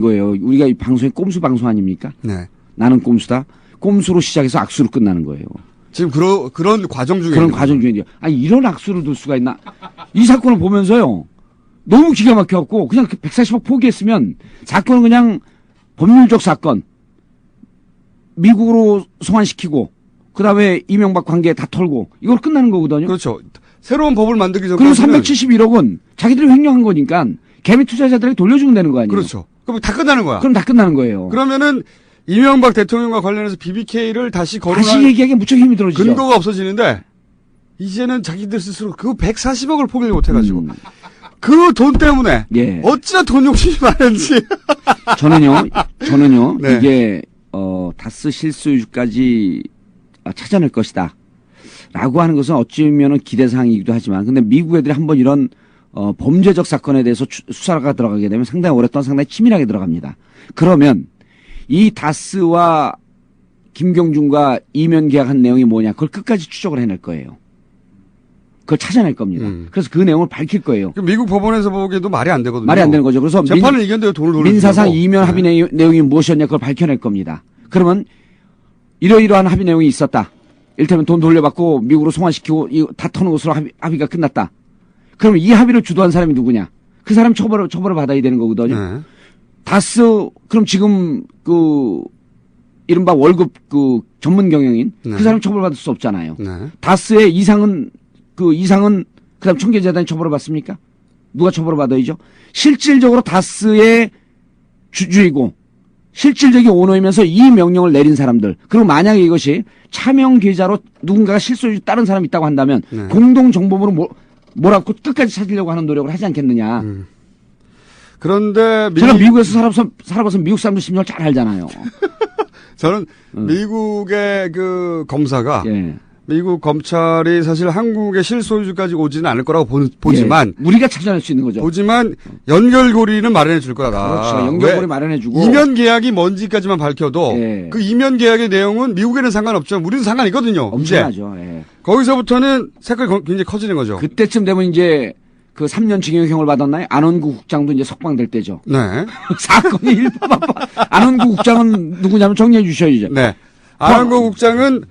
거예요. 우리가 이 방송이 꼼수 방송 아닙니까? 네. 나는 꼼수다. 꼼수로 시작해서 악수로 끝나는 거예요. 지금 그런 과정 중에. 그런 과정 중에. 아니, 이런 악수를 둘 수가 있나? 이 사건을 보면서요. 너무 기가 막혀갖고 그냥 140억 포기했으면 사건은 그냥 법률적 사건. 미국으로 소환시키고 그다음에 이명박 관계 다 털고 이걸 끝나는 거거든요. 그렇죠. 새로운 법을 만들기 그리고 전까지는. 371억은 자기들이 횡령한 거니까 개미 투자자들에게 돌려주면 되는 거 아니에요. 그렇죠. 그럼 다 끝나는 거야. 그럼 다 끝나는 거예요. 그러면은 이명박 대통령과 관련해서 BBK를 다시 다시 거론할 얘기하기엔 무척 힘이 들어지죠. 근거가 없어지는데 이제는 자기들 스스로 그 140억을 포기를 못해가지고 그 돈 때문에 예. 어찌나 돈 욕심이 많은지. 저는요 네. 이게 다스 실소유주까지 찾아낼 것이다 라고 하는 것은 어찌보면 기대사항이기도 하지만 근데 미국 애들이 한번 이런 범죄적 사건에 대해서 수사가 들어가게 되면 상당히 오랫동안 상당히 치밀하게 들어갑니다. 그러면 이 다스와 김경준과 이면 계약한 내용이 뭐냐 그걸 끝까지 추적을 해낼 거예요. 그걸 찾아낼 겁니다. 그래서 그 내용을 밝힐 거예요. 미국 법원에서 보기에도 말이 안 되거든요. 말이 안 되는 거죠. 그래서 재판을 이겼는데 돈을 돌려주고. 민사상 이면 합의 내용이 무엇이었냐 그걸 밝혀낼 겁니다. 그러면 이러이러한 합의 내용이 있었다. 이를테면 돈 돌려받고 미국으로 송환시키고 다 터는 것으로 합의가 끝났다. 그러면 이 합의를 주도한 사람이 누구냐? 그 사람 처벌을 받아야 되는 거거든요. 네. 다스 그럼 지금 이른바 월급 전문 경영인 네. 그 사람 처벌받을 수 없잖아요. 네. 다스의 이상은 그다음 총계재단이 처벌을 받습니까? 누가 처벌을 받아야죠? 실질적으로 다스의 주주이고 실질적인 오너이면서 이 명령을 내린 사람들. 그리고 만약에 이것이 차명 계좌로 누군가가 실소유주 다른 사람이 있다고 한다면 네. 공동 정보물을 몰아갖고 끝까지 찾으려고 하는 노력을 하지 않겠느냐. 그런데 제가 미국에서 살아봐서 미국 사람들 심정을 잘 알잖아요. 저는 미국의 그 검사가 예. 미국 검찰이 사실 한국의 실소유주까지 오지는 않을 거라고 보지만 예. 우리가 찾아낼 수 있는 거죠. 보지만 연결고리는 마련해 줄 거다. 그렇죠. 연결고리 마련해주고 이면 계약이 뭔지까지만 밝혀도 예. 그 이면 계약의 내용은 미국에는 상관없지만 우리는 상관이거든요. 엄청나죠. 예. 거기서부터는 색깔이 굉장히 커지는 거죠. 그때쯤 되면 이제 그 3년 징역형을 받았나요? 안원구 국장도 이제 석방될 때죠. 네. 사건이 일파만파. 안원구 국장은 누구냐면 정리해 주셔야죠. 네. 안원구 국장은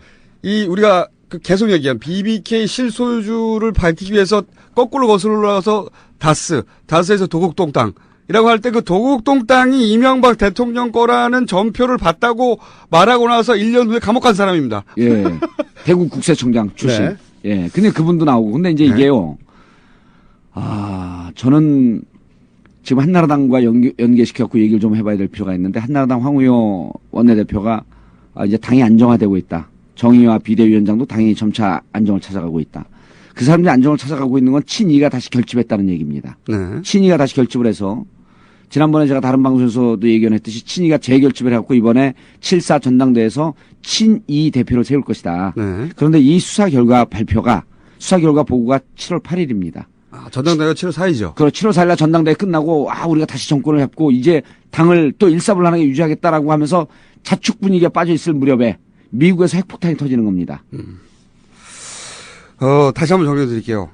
우리가 계속 얘기한 BBK 실소유주를 밝히기 위해서 거꾸로 거슬러 올라가서 다스에서 도곡동 땅이라고 할 때 그 도곡동 땅이 이명박 대통령 거라는 전표를 받다고 말하고 나서 1년 후에 감옥 간 사람입니다. 예. 대구 국세청장 출신. 네. 예. 근데 그분도 나오고. 근데 이제 네. 이게요. 저는 지금 한나라당과 연계시켜갖고 얘기를 좀 해봐야 될 필요가 있는데 한나라당 황우여 원내대표가 이제 당이 안정화되고 있다. 정의와 비대위원장도 당연히 점차 안정을 찾아가고 있다. 그 사람들이 안정을 찾아가고 있는 건 친이가 다시 결집했다는 얘기입니다. 네. 친이가 다시 결집을 해서 지난번에 제가 다른 방송에서도 예견했듯이 친이가 재결집을 해갖고 이번에 7.4 전당대회에서 친이 대표를 세울 것이다. 네. 그런데 이 수사 결과 보고가 7월 8일입니다. 전당대회가 7월 4일이죠. 그리고 7월 4일날 전당대회 끝나고 우리가 다시 정권을 잡고 이제 당을 또 일사불란하게 유지하겠다라고 하면서 자축 분위기에 빠져 있을 무렵에 미국에서 핵폭탄이 터지는 겁니다. 다시 한번 정리해 드릴게요.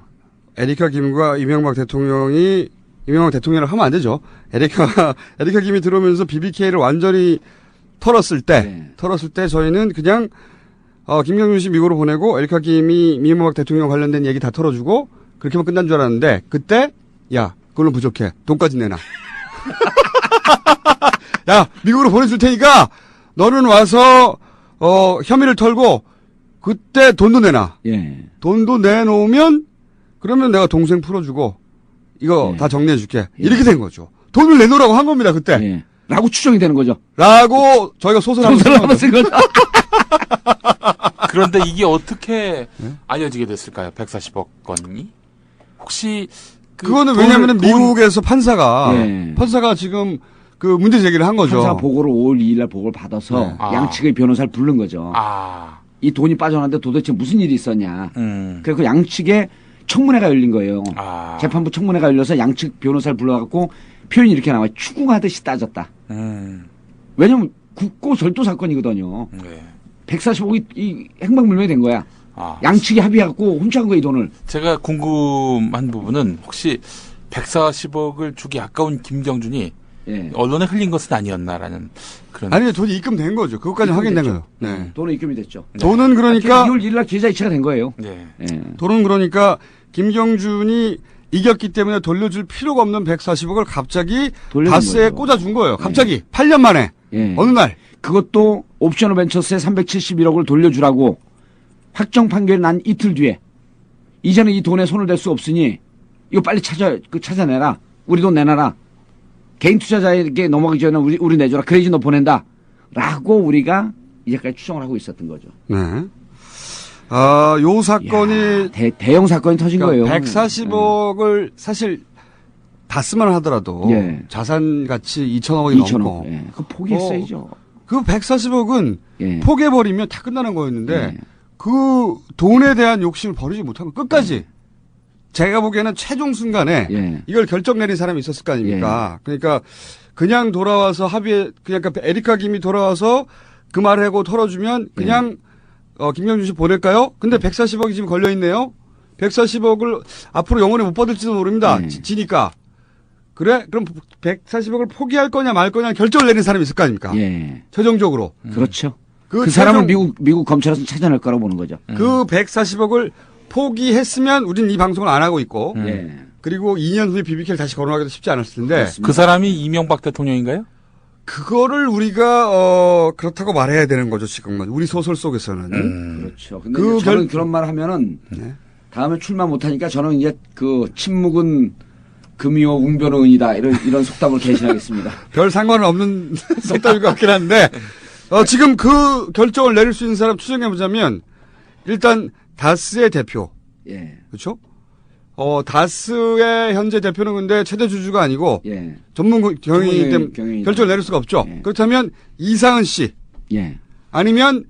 에리카 김과 이명박 대통령이라고 하면 안 되죠. 에리카 김이 들어오면서 BBK를 완전히 털었을 때 저희는 그냥, 김경준 씨 미국으로 보내고 에리카 김이 이명박 대통령 관련된 얘기 다 털어주고 그렇게만 끝난 줄 알았는데 그때, 그걸로 부족해. 돈까지 내놔. 미국으로 보내줄 테니까 너는 와서, 혐의를 털고 그때 돈도 내놔. 예. 돈도 내놓으면 그러면 내가 동생 풀어주고 이거 다 정리해줄게. 이렇게 된 거죠. 돈을 내놓으라고 한 겁니다 그때. 예. 라고 추정이 되는 거죠. 라고 저희가 소설 한번 쓴 거죠. 그런데 이게 어떻게 알려지게 됐을까요? 140억 건이? 혹시 그거는 왜냐면은 미국에서 판사가 지금 그 문제 제기를 한 거죠. 판사 보고를 5월 2일 날 보고를 받아서 양측의 변호사를 부른 거죠. 이 돈이 빠져나왔는데 도대체 무슨 일이 있었냐. 그래서 양측에 청문회가 열린 거예요. 재판부 청문회가 열려서 양측 변호사를 불러갖고 표현이 이렇게 나와요. 추궁하듯이 따졌다. 왜냐면 국고 절도 사건이거든요. 140억이 행방불명이 된 거야. 양측이 합의해갖고 훔쳐간 거야 이 돈을. 제가 궁금한 부분은 혹시 140억을 주기 아까운 김경준이 예. 언론에 흘린 것은 아니었나라는 그런. 아니, 돈이 입금된 거죠. 그것까지 확인된 입금됐죠. 거예요. 네. 돈은 입금이 됐죠. 돈은 그러니까 2월 1일 날 계좌 이체가 된 거예요. 네. 예. 돈은 그러니까 김경준이 이겼기 때문에 돌려줄 필요가 없는 140억을 갑자기 돌려준 다스에 거죠. 꽂아준 거예요. 갑자기 8년 만에 예. 어느 날. 그것도 옵셔널 벤처스에 371억을 돌려주라고 확정 판결이 난 이틀 뒤에 이제는 이 돈에 손을 댈 수 없으니 이거 빨리 찾아내라. 우리 돈 내놔라. 개인 투자자에게 넘어가기 전에 우리 내줘라. 그래야지 너 보낸다. 라고 우리가 이제까지 추정을 하고 있었던 거죠. 네. 요 사건이 대형 사건이 터진 거예요. 140억을 사실 다스만 하더라도 예. 자산 가치 2천억이 2천억. 넘고 예. 그거 포기했어야죠. 그 140억은 예. 포기해버리면 다 끝나는 거였는데 예. 그 돈에 대한 욕심을 버리지 못한 거 끝까지 제가 보기에는 최종 순간에 예. 이걸 결정 내린 사람이 있었을 거 아닙니까? 그러니까 그냥 돌아와서 합의에 그냥 에리카 김이 돌아와서 그 말을 하고 털어주면 그냥 김경준 씨 보낼까요? 근데 140억이 지금 걸려 있네요. 140억을 앞으로 영원히 못 받을지도 모릅니다. 네. 지니까. 그래? 그럼 140억을 포기할 거냐 말 거냐 결정을 내린 사람이 있을 거 아닙니까? 예. 최종적으로. 그렇죠. 그 그 사람을 미국 검찰에서 찾아낼 거라고 보는 거죠. 그 140억을 포기했으면 우린 이 방송을 안 하고 있고 예. 그리고 2년 후에 BBK를 다시 거론하기도 쉽지 않았을 텐데 그렇습니다. 그 사람이 이명박 대통령인가요? 그거를 우리가 그렇다고 말해야 되는 거죠 지금은 우리 소설 속에서는 그렇죠. 근데 그 이제 저는 결- 그런 말 하면은 네. 다음에 출마 못하니까 저는 이제 그 침묵은 금이요 웅변의 은이다 이런 속담을 개신하겠습니다. 별 상관은 없는 속담일 것 같긴 한데 지금 그 결정을 내릴 수 있는 사람 추정해 보자면 일단 다스의 대표 예, 그렇죠? 다스의 현재 대표는 근데 최대 주주가 아니고 예, 전문 경영이기 때문에 경영이다. 결정을 내릴 수가 없죠. 예. 그렇다면 이상은 씨 예. 아니면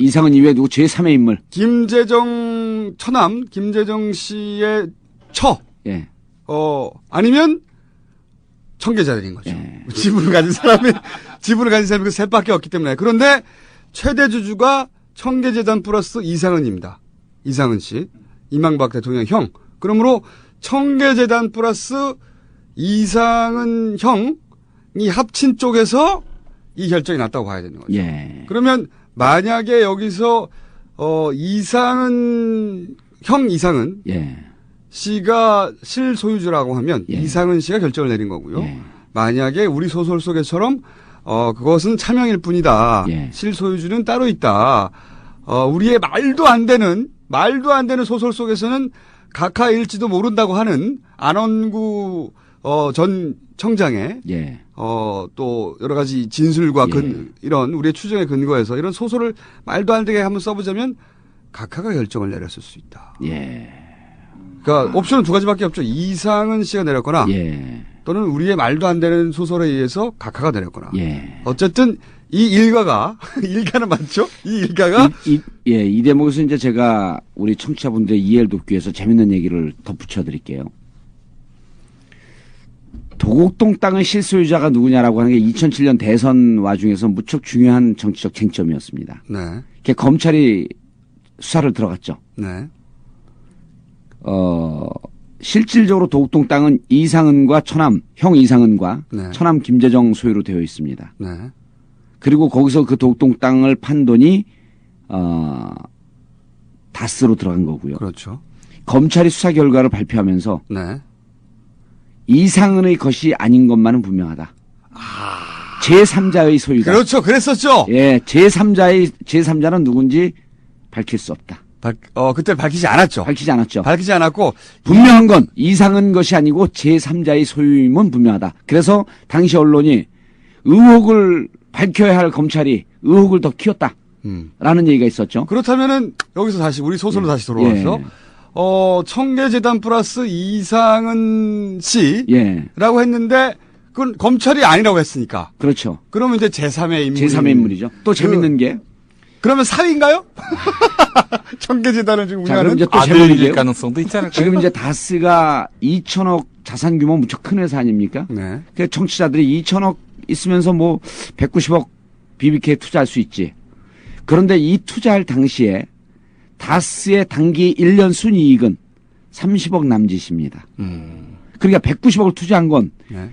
이상은 이외에 누구 제3의 인물. 김재정 처남 김재정 씨의 처 예, 아니면 청계자들인 거죠. 예. 지분을 가진 사람이 그 셋밖에 없기 때문에. 그런데 최대 주주가 청계재단 플러스 이상은입니다. 이상은 씨. 이명박 대통령 형. 그러므로 청계재단 플러스 이상은 형이 합친 쪽에서 이 결정이 났다고 봐야 되는 거죠. 예, 그러면 만약에 여기서 이상은 예, 씨가 실소유주라고 하면 예. 이상은 씨가 결정을 내린 거고요. 예. 만약에 우리 소설 속에처럼 그것은 차명일 뿐이다. 예. 실소유주는 따로 있다. 우리의 말도 안 되는 소설 속에서는 각하일지도 모른다고 하는 안원구 전 청장의 예, 또 여러 가지 진술과 예. 이런 우리의 추정에 근거해서 이런 소설을 말도 안 되게 한번 써보자면 각하가 결정을 내렸을 수 있다. 예, 그러니까 옵션은 두 가지밖에 없죠. 이상은 씨가 내렸거나 예, 또는 우리의 말도 안 되는 소설에 의해서 각하가 내렸거나. 예. 어쨌든 이 일가가 일가는 맞죠? 이 일가가 이 대목에서 이제 제가 우리 청취자분들의 이해를 돕기 위해서 재밌는 얘기를 덧붙여 드릴게요. 도곡동 땅의 실소유자가 누구냐라고 하는 게 2007년 대선 와중에서 무척 중요한 정치적 쟁점이었습니다. 네, 그게 검찰이 수사를 들어갔죠. 네, 실질적으로 도곡동 땅은 이상은과 형 이상은과 네. 처남 김재정 소유로 되어 있습니다. 네, 그리고 거기서 그 도곡동 땅을 판 돈이 다스로 들어간 거고요. 그렇죠. 검찰이 수사 결과를 발표하면서 네, 이상은의 것이 아닌 것만은 분명하다. 제3자의 소유다. 그렇죠. 그랬었죠. 예, 제3자는 누군지 밝힐 수 없다. 그때 밝히지 않았죠. 밝히지 않았죠. 밝히지 않았고 분명한 건 이상은 것이 아니고 제3자의 소유임은 분명하다. 그래서 당시 언론이 의혹을 밝혀야 할 검찰이 의혹을 더 키웠다. 라는 얘기가 있었죠. 그렇다면은 여기서 다시 우리 소설로 다시 돌아와서 예. 청계재단 플러스 이상은 씨라고 예, 했는데 그건 검찰이 아니라고 했으니까. 그렇죠. 그러면 이제 제3의 인물. 제3의 인물이죠. 또 재밌는 게. 그러면 사위인가요? 청계재단을 지금 자, 그럼 운영하는 이제 또 아들일 재밌는 게요. 가능성도 있지 않을까요? 지금 이제 다스가 2천억 자산 규모 무척 큰 회사 아닙니까? 네. 그 청취자들이 2천억 있으면서 뭐 190억 BBK에 투자할 수 있지. 그런데 이 투자할 당시에 다스의 단기 1년 순이익은 30억 남짓입니다. 그러니까 190억을 투자한 건 네.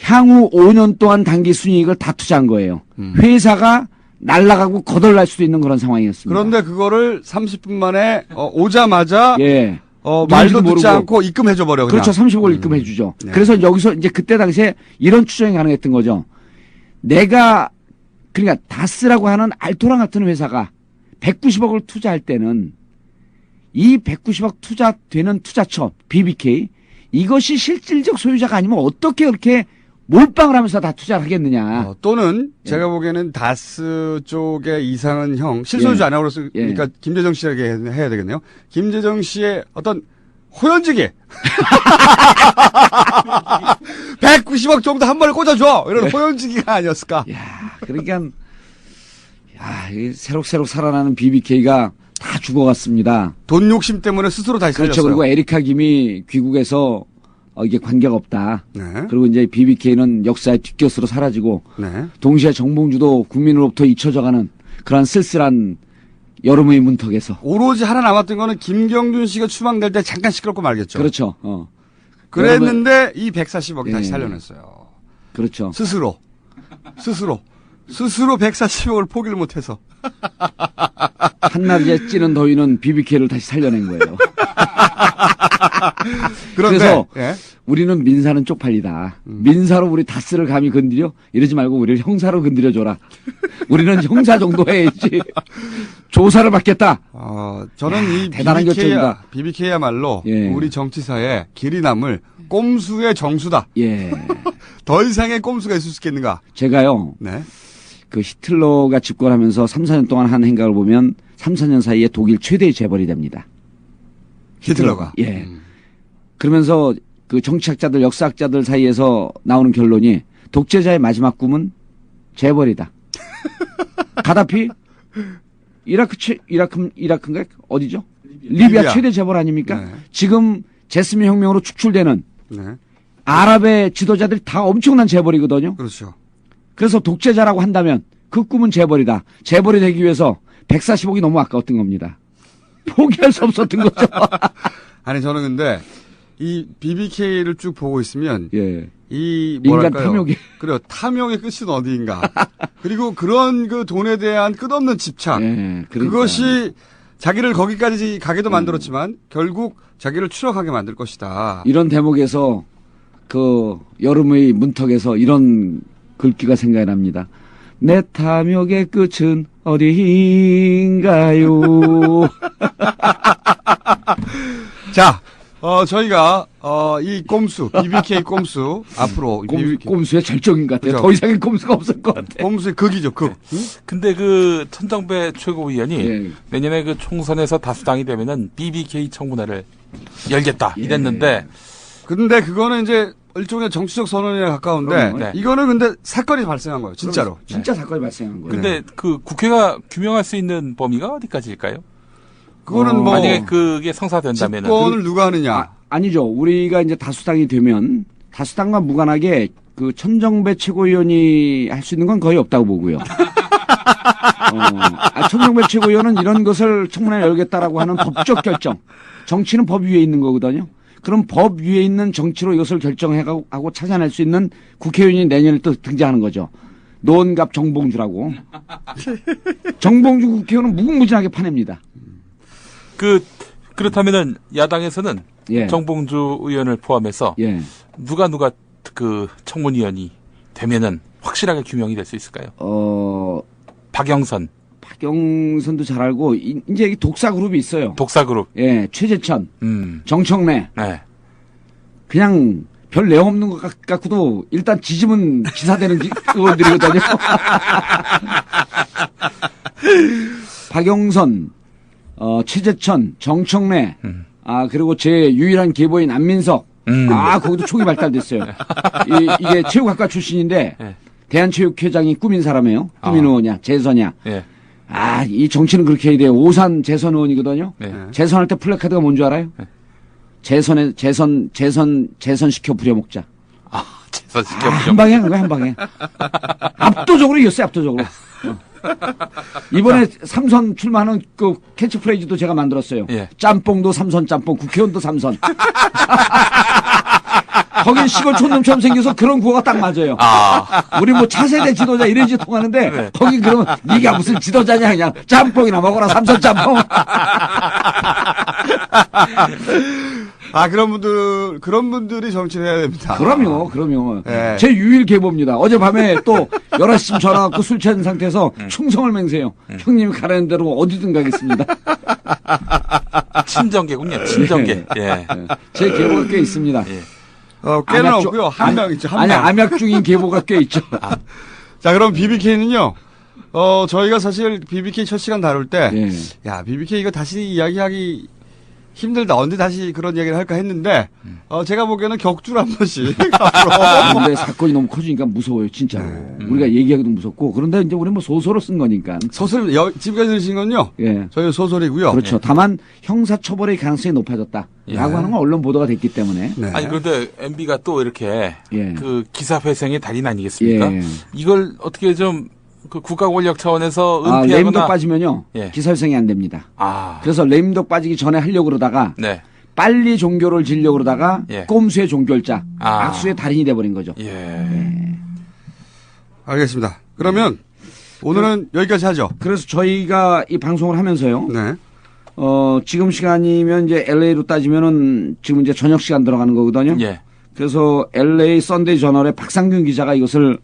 향후 5년 동안 단기 순이익을 다 투자한 거예요. 회사가 날아가고 거덜날 수도 있는 그런 상황이었습니다. 그런데 그거를 30분 만에 오자마자 예. 말도 누군지도 듣지 모르고. 않고 입금해줘 버려. 그냥. 그렇죠. 30억을 입금해 주죠. 네. 그래서 여기서 이제 그때 당시에 이런 추정이 가능했던 거죠. 내가 그러니까 다스라고 하는 알토란 같은 회사가 190억을 투자할 때는 이 190억 투자되는 투자처 BBK 이것이 실질적 소유자가 아니면 어떻게 그렇게 몰빵을 하면서 다 투자를 하겠느냐. 또는 예. 제가 보기에는 다스 쪽의 이상은 형 실소유주 예. 아니라고 그러니까 김재정 씨에게 해야 되겠네요. 김재정 씨의 어떤 호연지기 190억 정도 한 번에 꽂아줘 이런 호연지기가 아니었을까. 야, 그러니까 이 새록새록 살아나는 BBK가 다 죽어갔습니다. 돈 욕심 때문에 스스로 다시 그렇죠. 살렸어요. 그리고 에리카 김이 귀국해서 이게 관계가 없다. 네. 그리고 이제 BBK는 역사의 뒷곁으로 사라지고 네. 동시에 정봉주도 국민으로부터 잊혀져가는 그런 쓸쓸한 여름의 문턱에서. 오로지 하나 남았던 거는 김경준 씨가 추방될 때 잠깐 시끄럽고 말겠죠. 그렇죠. 그랬는데 이 140억이 다시 예. 살려냈어요. 그렇죠. 스스로 140억을 포기를 못해서. 한낮에 찌는 더위는 BBK를 다시 살려낸 거예요. 그런데 그래서 예. 우리는 민사는 쪽팔리다. 민사로 우리 다스를 감히 건드려? 이러지 말고 우리를 형사로 건드려줘라. 우리는 형사 정도 해야지. 조사를 받겠다. 저는 야, 이 대단한 결정이다. BBK야말로 예. 우리 정치사에 길이 남을 꼼수의 정수다. 예. 더 이상의 꼼수가 있을 수 있겠는가? 제가요, 네. 그 히틀러가 집권하면서 3, 4년 동안 한 행각을 보면 3, 4년 사이에 독일 최대의 재벌이 됩니다. 히틀러가. 예. 그러면서 그 정치학자들, 역사학자들 사이에서 나오는 결론이 독재자의 마지막 꿈은 재벌이다. 가다피? 이라크인가? 어디죠? 리비아 최대 재벌 아닙니까? 네. 지금 제스민 혁명으로 축출되는 네. 아랍의 지도자들이 다 엄청난 재벌이거든요. 그렇죠. 그래서 독재자라고 한다면 그 꿈은 재벌이다. 재벌이 되기 위해서 140억이 너무 아까웠던 겁니다. 포기할 수 없었던 거죠. 아니 저는 근데 이 BBK를 쭉 보고 있으면 예. 이 인간 뭐랄까요? 탐욕이. 그래요. 탐욕의 끝은 어디인가. 그리고 그런 그 돈에 대한 끝없는 집착. 예, 그러니까. 그것이 자기를 거기까지 가게도 만들었지만 결국 자기를 추락하게 만들 것이다. 이런 대목에서 그 여름의 문턱에서 이런 글귀가 생각이 납니다. 내 탐욕의 끝은 어디인가요? 자, 저희가 이 꼼수, BBK 꼼수 앞으로 꼼수의 절정인 것 같아요. 그죠? 더 이상의 꼼수가 없을 것 같아요. 꼼수의 극이죠, 극. 응? 근데 그 천정배 최고위원이 예. 내년에 그 총선에서 다수당이 되면은 BBK 청문회를 열겠다 이랬는데 근데 그거는 이제 일종의 정치적 선언에 가까운데 그럼요. 네. 이거는 근데 사건이 발생한 거예요, 진짜로. 진짜 사건이 발생한 거예요. 근데 그 국회가 규명할 수 있는 범위가 어디까지일까요? 그거는 뭐 만약에 그게 성사된다면은 집권을 누가 하느냐. 아니죠. 우리가 이제 다수당이 되면 다수당과 무관하게 그 천정배 최고위원이 할 수 있는 건 거의 없다고 보고요. 천정배 최고위원은 이런 것을 청문회 열겠다라고 하는 법적 결정. 정치는 법 위에 있는 거거든요. 그럼 법 위에 있는 정치로 이것을 결정하고 찾아낼 수 있는 국회의원이 내년에 또 등장하는 거죠. 노원갑 정봉주라고. 정봉주 국회의원은 무궁무진하게 파냅니다. 그렇다면은 야당에서는 예. 정봉주 의원을 포함해서 예. 누가 그 청문위원이 되면은 확실하게 규명이 될 수 있을까요? 박영선도 박영선도 잘 알고 이제 이 독사 그룹이 있어요. 독사그룹. 예, 최재천, 정청래. 네. 그냥 별 내용 없는 것 같고도 일단 지지면 기사되는 의원들이거든요. 박영선, 최재천, 정청래, 그리고 제 유일한 계보인 안민석. 거기도 촉이 발달됐어요. 이게 체육학과 출신인데 네. 대한체육회장이 꾸민 사람이에요. 꾸민 의원이야, 재선이야. 예. 이 정치는 그렇게 해야 돼요. 오산 재선 의원이거든요. 네. 재선할 때 플래카드가 뭔 줄 알아요? 재선 시켜 부려먹자. 재선시켜 한 방에 한 거야, 한 방에. 압도적으로 이겼어요, 압도적으로. 이번에 삼선 출마하는 그 캐치프레이즈도 제가 만들었어요. 예. 짬뽕도 삼선 짬뽕, 국회의원도 삼선. 거긴 시골 촌놈처럼 생겨서 그런 구호가 딱 맞아요. 우리 뭐 차세대 지도자 이래지 통하는데 네. 거기 그러면 네가 무슨 지도자냐 그냥 짬뽕이나 먹어라 삼선 짬뽕. 그런 분들이 정치를 해야 됩니다. 그럼요. 네. 제 유일 계보입니다. 어젯밤에 또 11시쯤 전화 갖고 술 취한 상태에서 충성을 맹세해요. 형님이 가라는 대로 어디든 가겠습니다. 친정계군요. 친정계. 예. 제 계보가 꽤 있습니다. 예. 꽤는 암약 중- 없고요. 한 명 있죠. 한 아니, 명. 암약 중인 계보가 꽤 있죠. 자, 그럼 BBK는요. 저희가 사실 BBK 첫 시간 다룰 때, 예. 야, BBK 이거 다시 이야기하기 힘들다. 언제 다시 그런 얘기를 할까 했는데, 제가 보기에는 격주로 한 번씩 앞으로. 근데 사건이 너무 커지니까 무서워요, 진짜로. 우리가 얘기하기도 무섭고. 그런데 이제 우리 뭐 소설을 쓴 거니까. 소설, 지금까지 들으신 건요. 예. 저희 소설이고요. 그렇죠. 다만 형사처벌의 가능성이 높아졌다. 라고 하는 건 언론 보도가 됐기 때문에. 네. 아니 그런데 MB가 또 이렇게 예. 그 기사 회생의 달인 아니겠습니까? 예. 이걸 어떻게 좀 그 국가 권력 차원에서 레임덕 은폐하거나 빠지면요. 예. 기사회생이 안 됩니다. 아, 그래서 레임덕 빠지기 전에 하려고 그러다가 네, 빨리 종교를 지려고 그러다가 예. 꼼수의 종결자, 아. 악수의 달인이 돼버린 거죠. 예, 알겠습니다. 그러면 오늘은 여기까지 하죠. 그래서 저희가 이 방송을 하면서요. 네. 지금 시간이면 이제 LA로 따지면은 지금 이제 저녁 시간 들어가는 거거든요. 예, 그래서 LA 썬데이 저널의 박상균 기자가 이것을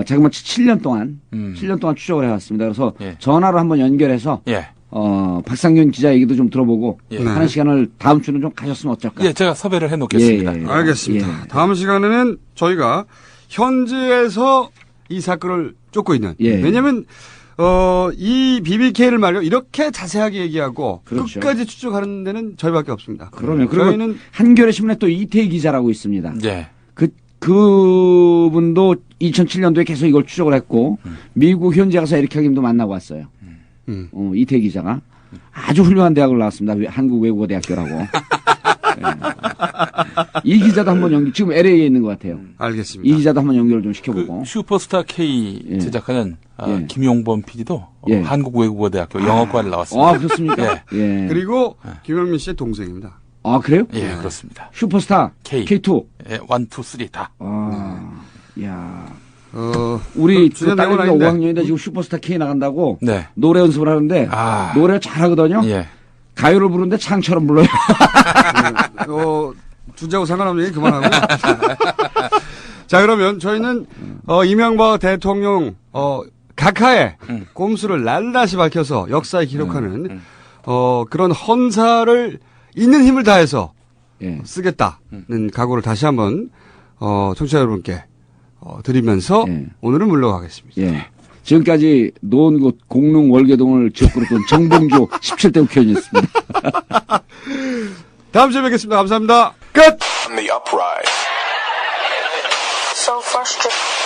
자그마치 7년 동안 추적을 해왔습니다. 그래서 예. 전화로 한번 연결해서 예, 박상균 기자 얘기도 좀 들어보고 예. 하는 시간을 다음 주는 좀 가졌으면 어쩔까? 예, 제가 섭외를 해놓겠습니다. 예, 예. 알겠습니다. 예. 다음 시간에는 저희가 현지에서 이 사건을 쫓고 있는. 예. 왜냐면, 이 BBK를 말이요. 이렇게 자세하게 얘기하고 그렇죠. 끝까지 추적하는 데는 저희밖에 없습니다. 그러면 그리고 저희는 한겨레 신문에 또 이태희 기자라고 있습니다. 예, 그분도 2007년도에 계속 이걸 추적을 했고 미국 현지 가서 에리카 김도 만나고 왔어요. 이태희 기자가 아주 훌륭한 대학을 나왔습니다. 한국 외국어 대학교라고. 예. 이 기자도 한번 지금 LA에 있는 것 같아요. 알겠습니다. 이 기자도 한번 연결을 좀 그 시켜보고. 슈퍼스타 K 예. 제작하는 예. 김용범 PD도 예. 한국외국어대학교 영어과를 나왔습니다. 그렇습니까? 예. 그리고 김영민 씨의 동생입니다. 그래요? 예, 그렇습니다. 슈퍼스타 K. K2. 예, 1, 2, 3 다. 야. 어, 우리 주연 딸내미가 내용은 5학년인데 지금 슈퍼스타 K 나간다고 네. 노래 연습을 하는데 아. 노래를 잘하거든요. 예. 가요를 부르는데 창처럼 불러요. 주제하고 상관없는 얘기 그만하고. 자, 그러면 저희는, 이명박 대통령, 각하의 꼼수를 낱낱이 밝혀서 역사에 기록하는, 그런 헌사를 있는 힘을 다해서 예. 쓰겠다는 각오를 다시 한번, 청취자 여러분께, 드리면서 예. 오늘은 물러가겠습니다. 예. 지금까지 노원구 공릉 월계동을 지역구로 던 정봉주 17대 국회의원이었습니다. 다음 주에 뵙겠습니다. 감사합니다. 끝! On the uprise. So frustrated.